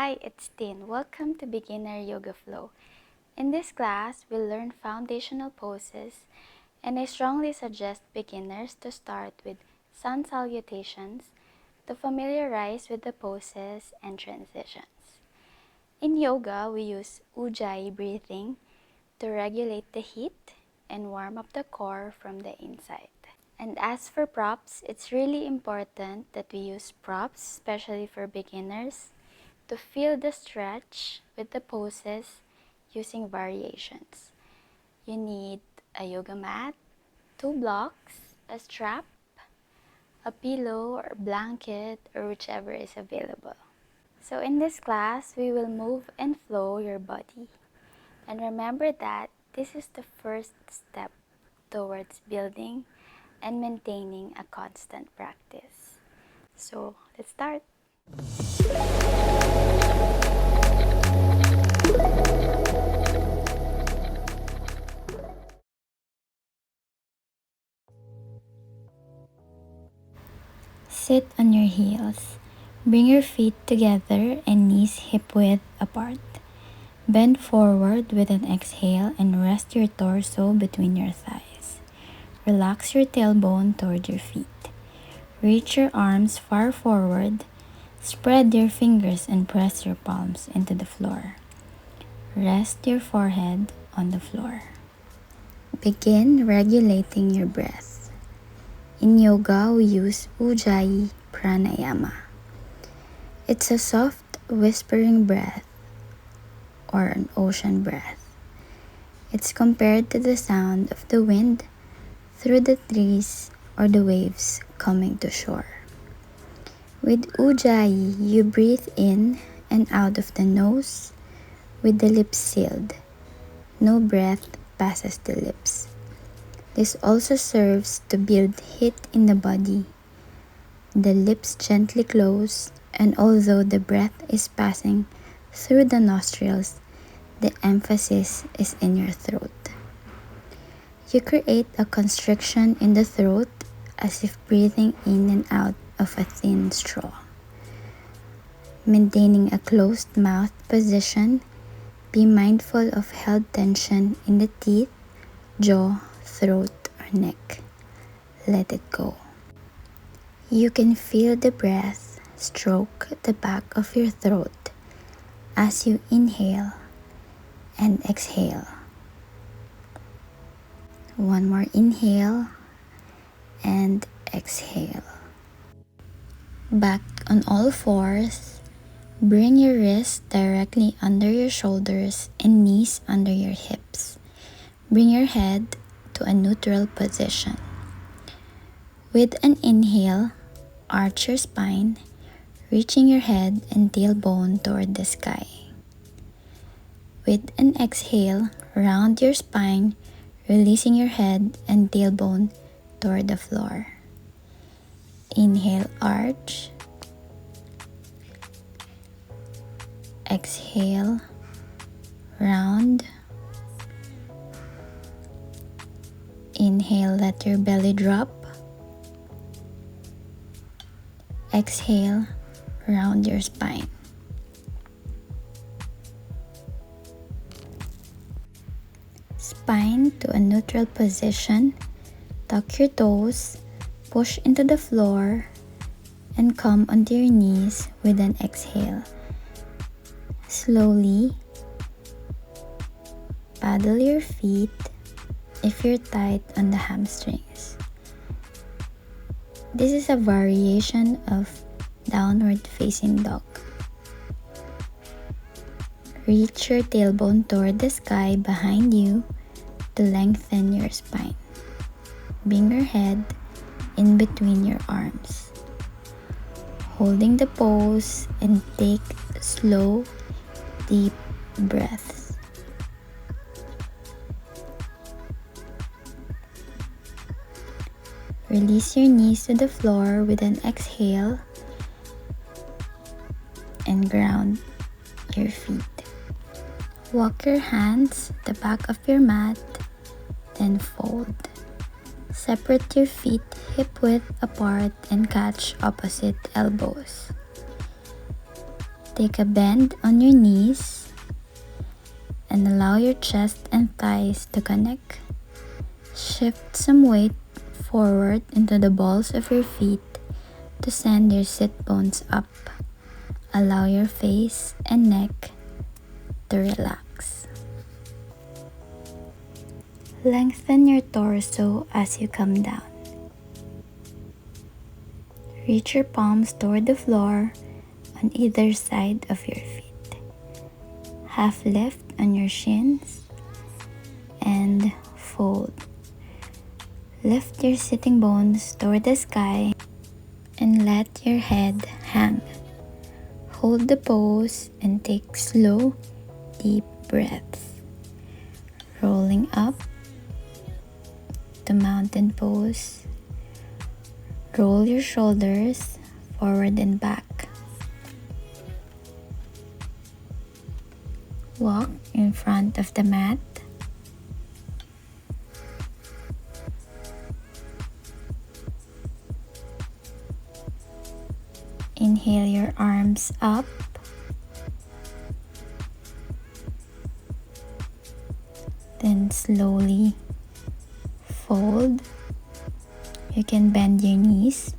Hi, it's Tine. Welcome to Beginner Yoga Flow. In this class, we'll learn foundational poses, and I strongly suggest beginners to start with sun salutations to familiarize with the poses and transitions. In yoga, we use Ujjayi breathing to regulate the heat and warm up the core from the inside. And as for props, it's really important that we use props, especially for beginners, to feel the stretch with the poses using variations. You need a yoga mat, 2 blocks, a strap, a pillow or blanket, or whichever is available. So in this class, we will move and flow your body. And remember that this is the first step towards building and maintaining a constant practice. So let's start. Sit on your heels. Bring your feet together and knees hip-width apart. Bend forward with an exhale and rest your torso between your thighs. Relax your tailbone toward your feet. Reach your arms far forward. Spread your fingers and press your palms into the floor. Rest your forehead on the floor. Begin regulating your breath. In yoga, we use Ujjayi pranayama. It's a soft, whispering breath or an ocean breath. It's compared to the sound of the wind through the trees or the waves coming to shore. With Ujjayi, you breathe in and out of the nose with the lips sealed. No breath passes the lips. This also serves to build heat in the body. The lips gently close, and although the breath is passing through the nostrils, the emphasis is in your throat. You create a constriction in the throat as if breathing in and out of a thin straw. Maintaining a closed mouth position, be mindful of held tension in the teeth, jaw, throat, or neck. Let it go. You can feel the breath stroke the back of your throat as you inhale and exhale. One more inhale and exhale. Back on all fours, bring your wrists directly under your shoulders and knees under your hips. Bring your head to a neutral position. With an inhale, arch your spine, reaching your head and tailbone toward the sky. With an exhale, round your spine, releasing your head and tailbone toward the floor. Inhale, arch. Exhale, round. Inhale, let your belly drop. Exhale, round your spine. Spine to a neutral position. Tuck your toes, push into the floor, and come onto your knees with an exhale. Slowly, paddle your feet if you're tight on the hamstrings. This is a variation of downward facing dog. Reach your tailbone toward the sky behind you to lengthen your spine. Bring your head in between your arms. Holding the pose and take slow, deep breaths. Release your knees to the floor with an exhale and ground your feet. Walk your hands the back of your mat, then fold. Separate your feet hip-width apart and catch opposite elbows. Take a bend on your knees and allow your chest and thighs to connect. Shift some weight forward into the balls of your feet to send your sit bones up. Allow your face and neck to relax. Lengthen your torso as you come down. Reach your palms toward the floor on either side of your feet. Half lift on your shins and fold. Lift your sitting bones toward the sky and let your head hang. Hold the pose and take slow, deep breaths. Rolling up to mountain pose. Roll your shoulders forward and back. Walk in front of the mat. Inhale your arms up. Then slowly fold. You can bend your knees.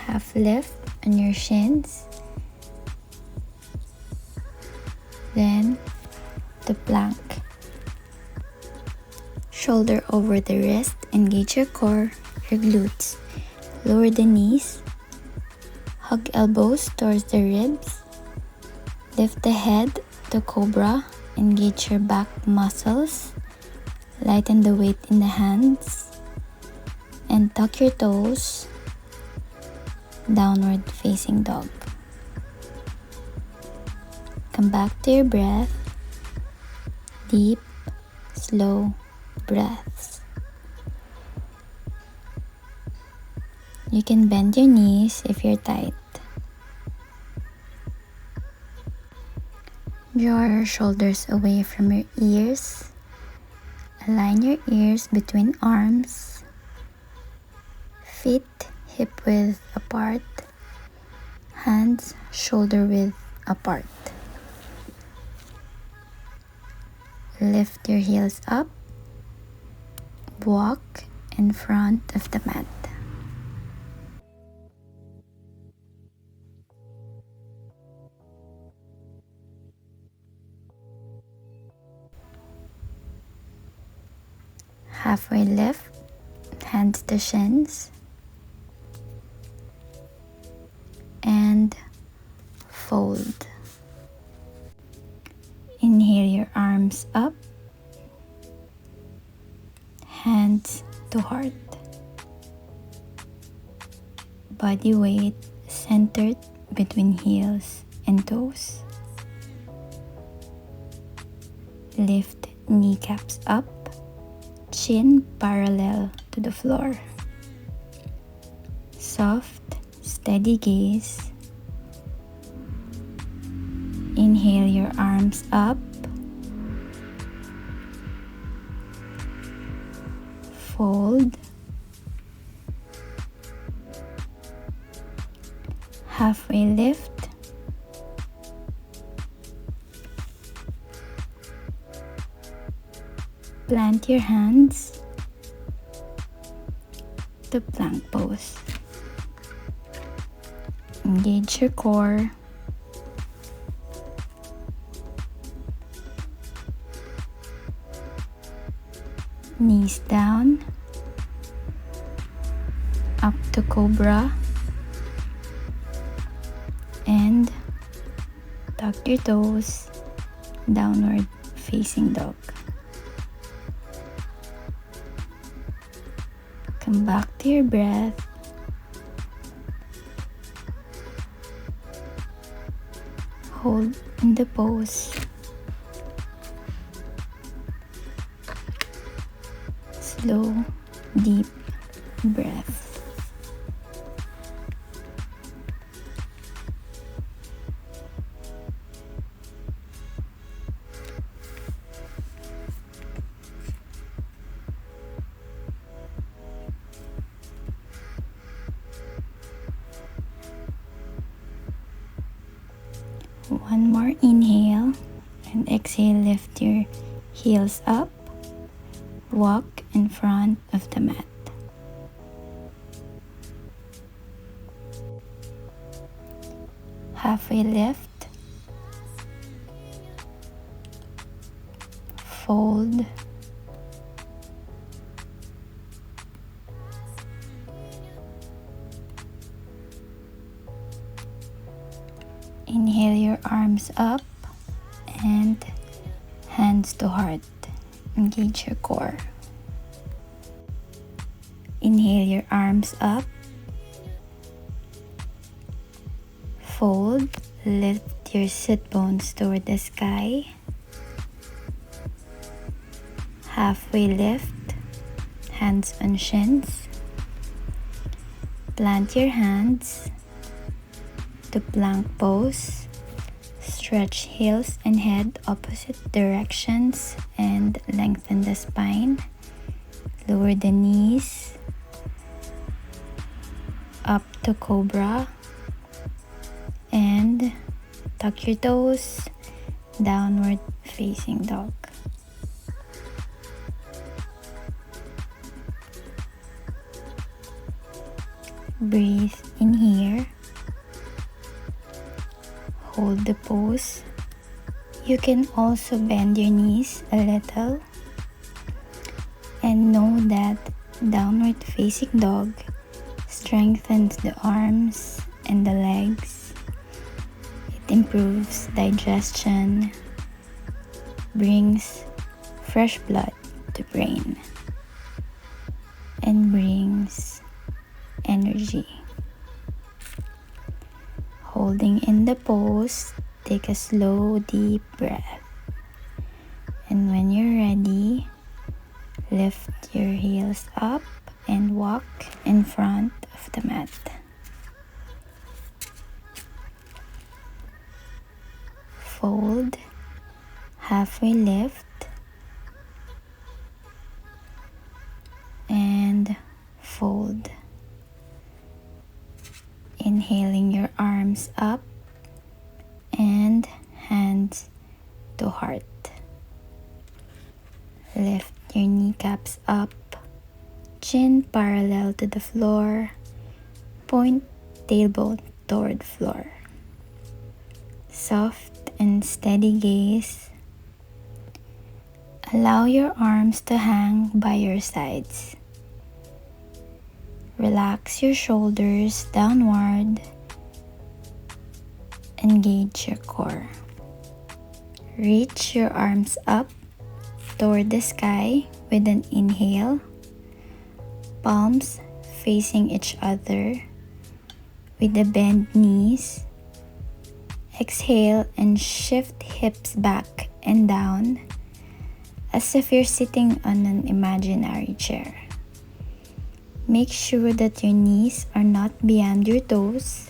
Half lift on your shins. Then the plank. Shoulder over the wrist, engage your core, your glutes. Lower the knees. Hug elbows towards the ribs. Lift the head to cobra. Engage your back muscles. Lighten the weight in the hands. And tuck your toes. Downward facing dog. Come back to your breath. Deep, slow breaths. You can bend your knees if you're tight. Draw your shoulders away from your ears. Align your ears between arms. Feet hip width apart. Hands shoulder width apart. Lift your heels up. Walk in front of the mat. Halfway lift, hands to shins, and fold. Inhale your arms up, hands to heart. Body weight centered between heels and toes. Lift kneecaps up, chin parallel to the floor. Soft, steady gaze. Inhale your arms up. Fold. Halfway lift. Plant your hands to plank pose. Engage your core. Knees down, up to cobra, and tuck your toes, downward facing dog. Come back to your breath. Hold in the pose. Slow, deep breath. One more inhale, and exhale, lift your heels up. Walk in front of the mat. Halfway lift. Fold. Inhale your arms up and hands to heart. Engage your core. Inhale your arms up. Fold. Lift your sit bones toward the sky. Halfway lift. Hands on shins. Plant your hands to plank pose. Stretch heels and head opposite directions and lengthen the spine. Lower the knees up to cobra and tuck your toes, downward facing dog. Breathe in here. Hold the pose. You can also bend your knees a little and know that downward facing dog strengthens the arms and the legs. It improves digestion, brings fresh blood to brain, and brings energy. Holding in the pose, take a slow, deep breath. And when you're ready, lift your heels up and walk in front of the mat. Fold, halfway lift, and fold. Inhaling your arms up and hands to heart. Lift your kneecaps up, chin parallel to the floor, point tailbone toward floor. Soft and steady gaze. Allow your arms to hang by your sides. Relax your shoulders downward. Engage your core. Reach your arms up toward the sky with an inhale. Palms facing each other with the bent knees. Exhale and shift hips back and down as if you're sitting on an imaginary chair. Make sure that your knees are not beyond your toes.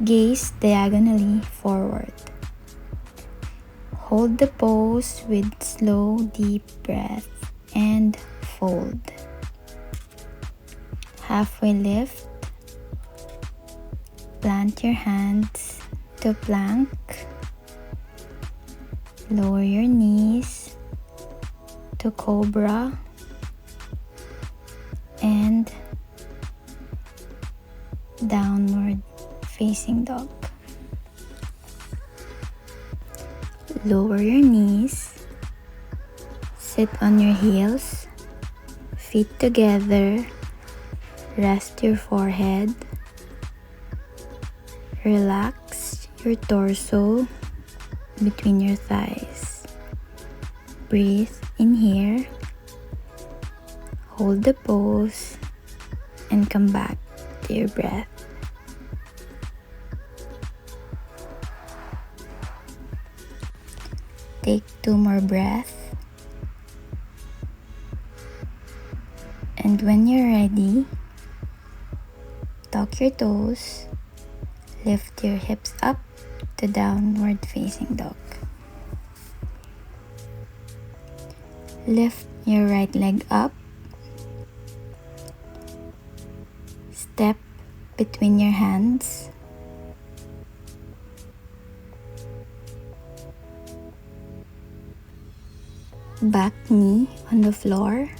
Gaze diagonally forward. Hold the pose with slow, deep breath and fold. Halfway lift. Plant your hands to plank. Lower your knees to cobra. And downward facing dog. Lower your knees. Sit on your heels. Feet together. Rest your forehead. Relax your torso between your thighs. Breathe in here. Hold the pose and come back to your breath. Take 2 more breaths. And when you're ready, tuck your toes, lift your hips up to downward facing dog. Lift your right leg up. Step between your hands. back knee on the floor.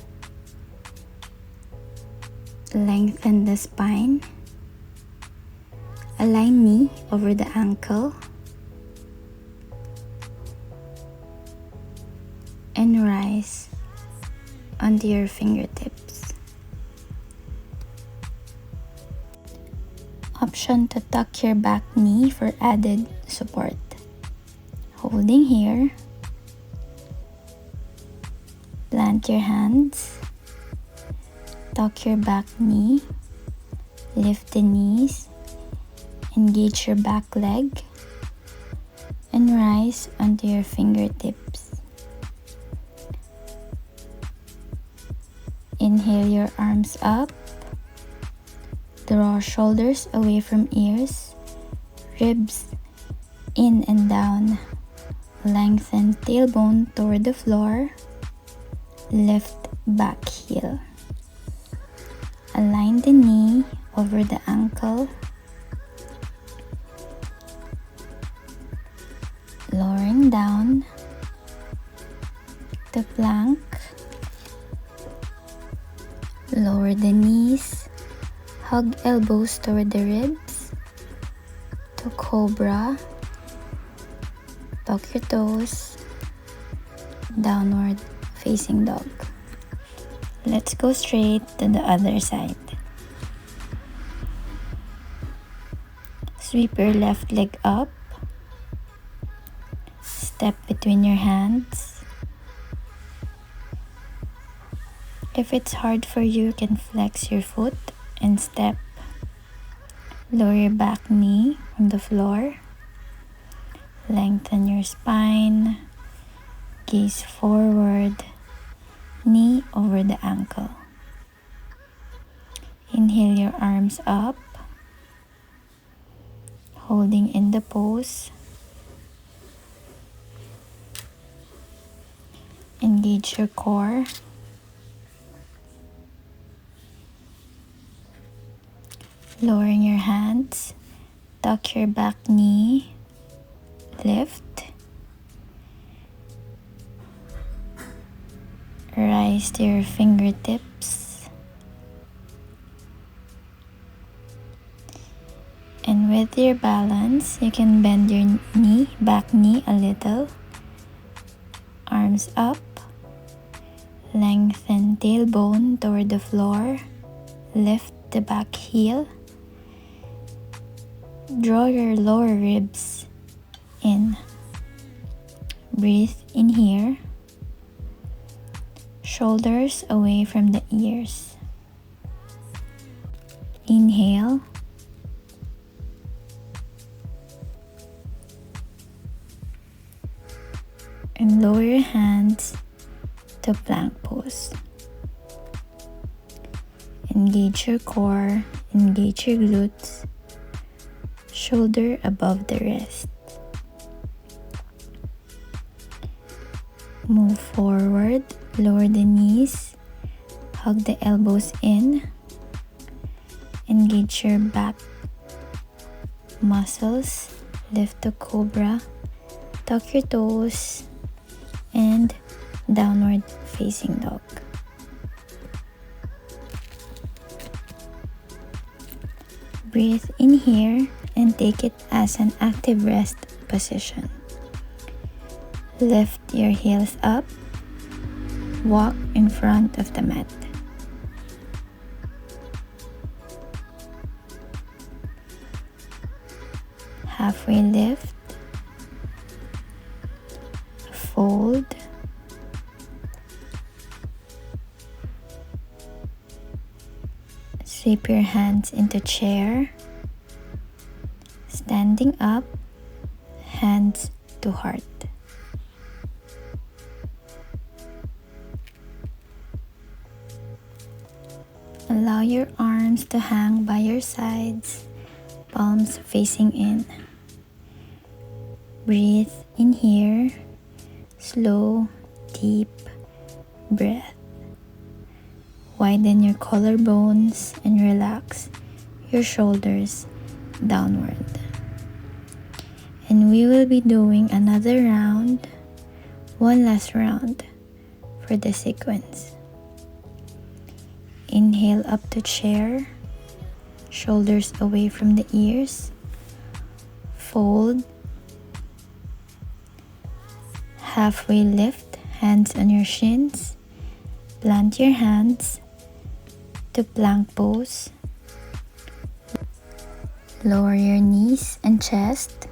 Lengthen the spine. Align knee over the ankle. And rise onto your fingertips. Option to tuck your back knee for added support. Holding here. Plant your hands. Tuck your back knee. Lift the knees. Engage your back leg. And rise onto your fingertips. Inhale your arms up. Draw shoulders away from ears. Ribs in and down. Lengthen tailbone toward the floor. Lift back heel. Align the knee over the ankle. Lowering down to plank. Lower the knees. Hug elbows toward the ribs. To cobra. Tuck your toes. Downward facing dog. Let's go straight to the other side. Sweep your left leg up. Step between your hands. If it's hard for you, you can flex your foot and step. Lower your back knee from the floor. Lengthen your spine. Gaze forward. Knee over the ankle. Inhale your arms up. Holding in the pose. Engage your core. Lowering your hands. Tuck your back knee. Lift. Rise to your fingertips. And with your balance, you can bend your knee, back knee a little. Arms up. Lengthen tailbone toward the floor. Lift the back heel. Draw your lower ribs in. Breathe in here. Shoulders away from the ears. Inhale. And lower your hands to plank pose. Engage your core, engage your glutes, shoulder above the wrist. Move forward, lower the knees, hug the elbows in, engage your back muscles, lift the cobra, tuck your toes, and downward facing dog. Breathe in here and take it as an active rest position. Lift your heels up. Walk in front of the mat. Halfway lift. Fold. Sweep your hands into chair. Standing up, hands to heart. Allow your arms to hang by your sides, palms facing in. Breathe in here, slow, deep breath. Widen your collarbones and relax your shoulders downward. And we will be doing another round, one last round for the sequence. Inhale up to chair, shoulders away from the ears. Fold. Halfway lift, hands on your shins. Plant your hands to plank pose. Lower your knees and chest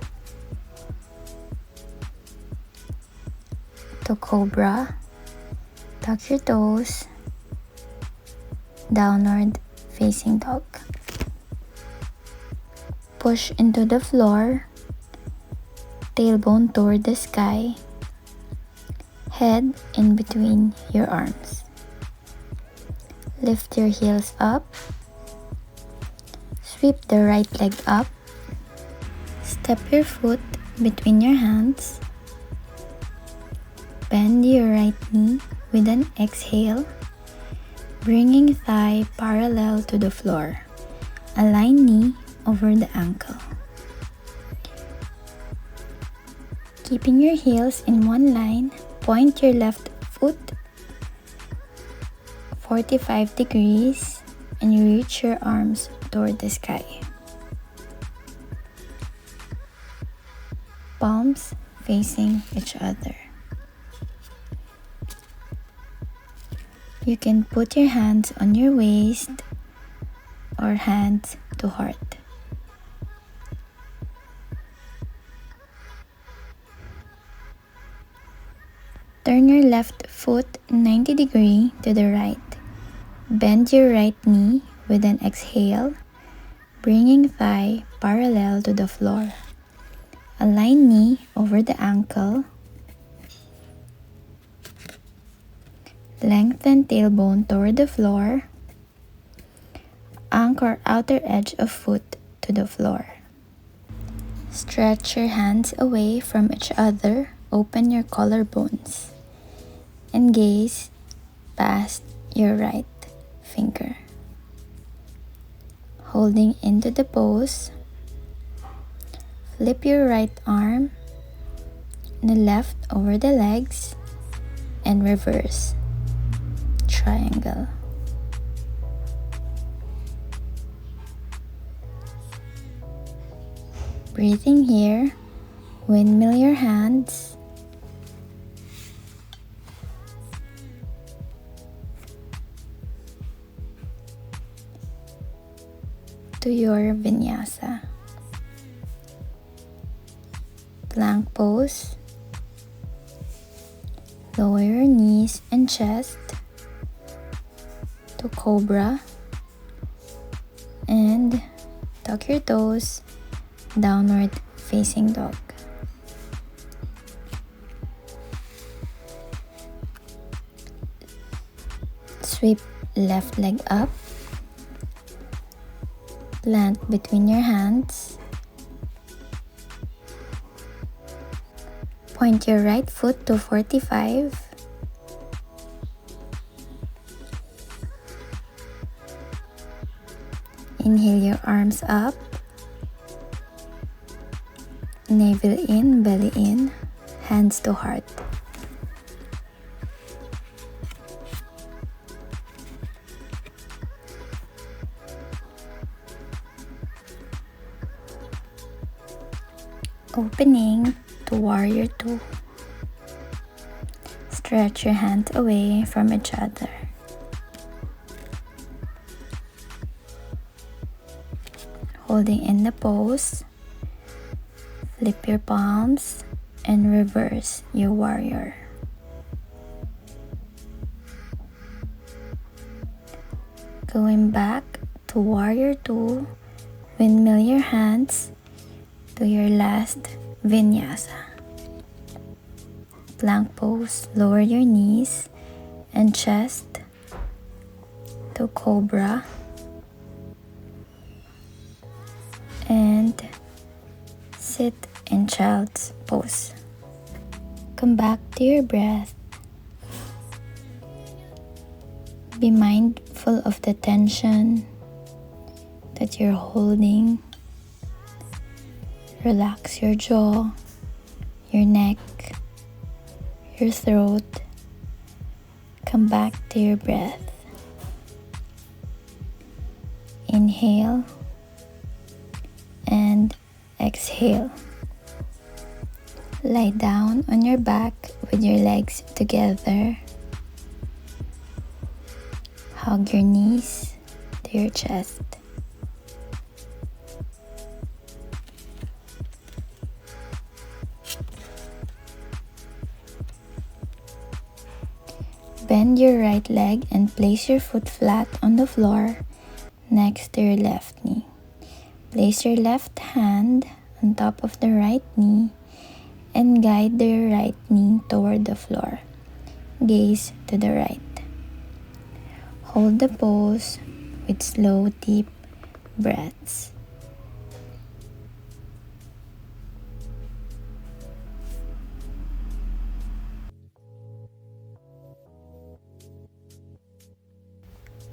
to cobra. Tuck your toes. Downward facing dog. Push into the floor. Tailbone toward the sky. Head in between your arms. Lift your heels up. Sweep the right leg up. Step your foot between your hands. Bend your right knee with an exhale, bringing thigh parallel to the floor. Align knee over the ankle. Keeping your heels in one line, point your left foot 45 degrees and you reach your arms toward the sky. Palms facing each other. You can put your hands on your waist or hands to heart. Turn your left foot 90 degrees to the right. Bend your right knee with an exhale, bringing thigh parallel to the floor. Align knee over the ankle. Lengthen tailbone toward the floor. Anchor outer edge of foot to the floor. Stretch your hands away from each other. Open your collarbones and gaze past your right finger. Holding into the pose, flip your right arm and the left over the legs and reverse triangle. Breathing here, windmill your hands. To your vinyasa. Plank pose. Lower your knees and chest to cobra and tuck your toes, downward facing dog. Sweep left leg up. Plant between your hands. Point your right foot to 45. Inhale your arms up. Navel in, belly in, hands to heart. Opening to warrior two. Stretch your hands away from each other. Holding in the pose, flip your palms and reverse your warrior. Going back to warrior two, windmill your hands to your last vinyasa. Plank pose, lower your knees and chest to cobra and sit in child's pose. Come back to your breath. Be mindful of the tension that you're holding. Relax your jaw, your neck, your throat, Come back to your breath. Inhale and exhale. Lie down on your back with your legs together. Hug your knees to your chest. Bend your right leg and place your foot flat on the floor next to your left knee. Place your left hand on top of the right knee and guide your right knee toward the floor. Gaze to the right. Hold the pose with slow, deep breaths.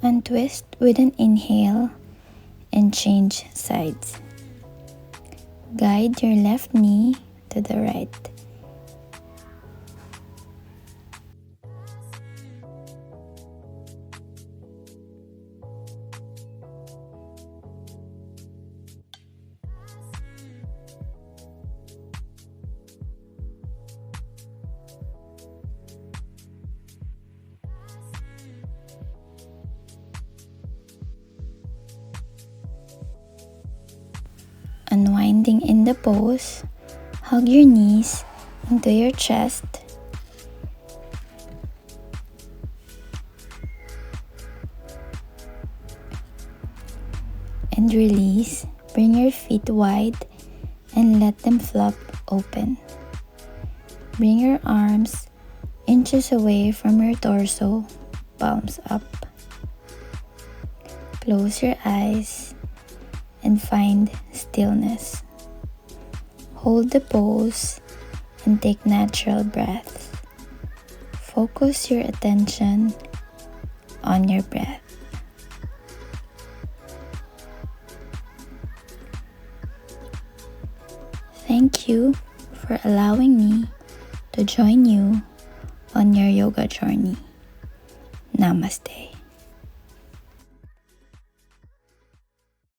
Untwist with an inhale and change sides. Guide your left knee to the right. Unwinding in the pose, hug your knees into your chest. And release. Bring your feet wide and let them flop open. Bring your arms inches away from your torso, palms up. Close your eyes and find stillness. Hold the pose and take natural breaths. Focus your attention on your breath. Thank you for allowing me to join you on your yoga journey. Namaste.